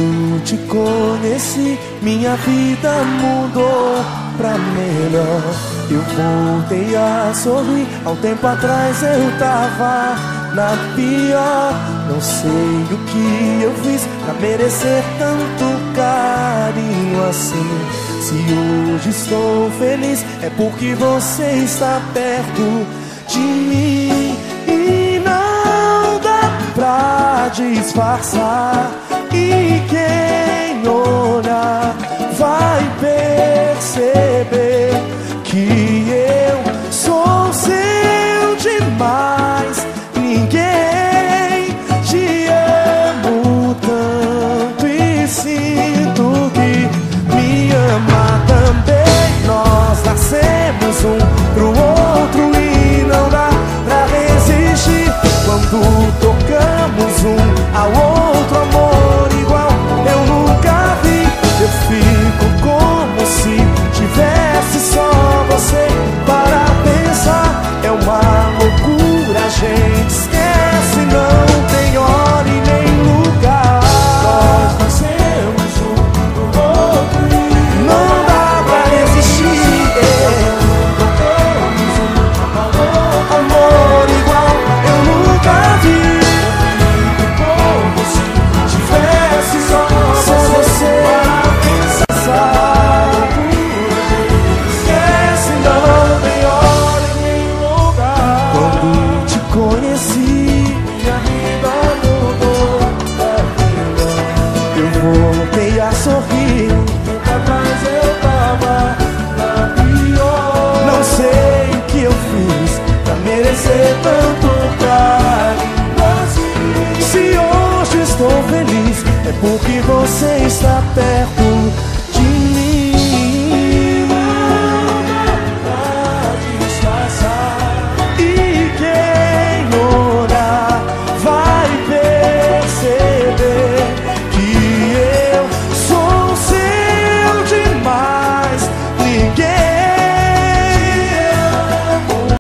Quando te conheci, minha vida mudou pra melhor. Eu voltei a sorrir. Há um tempo atrás eu tava na pior. Não sei o que eu fiz pra merecer tanto carinho assim. Se hoje estou feliz, é porque você está perto de mim. E não dá pra disfarçar. E quem olhar vai perceber que eu sou seu demais. Ninguém te amo tanto e sinto que me ama também. Nós nascemos um pro outro e não dá pra resistir. Quando tocamos um ao outro, amor igual eu nunca vi. Eu fico como se tivesse só você para pensar. É uma loucura, a gente esquece, não tem hora e nem lugar. Nós nascemos um pro outro e não dá pra resistir. Tocamos um ao outro, amor igual eu nunca vi. Eu fico como se tivesse só você para pensar. Esquece, não tem hora e nem lugar. Quando te conheci, minha vida mudou pra melhor. Eu voltei a sorrir. Tempo atrás eu tava na pior. Não sei o que eu fiz pra merecer tanto carinho assim. Se hoje estou feliz, é porque você está perto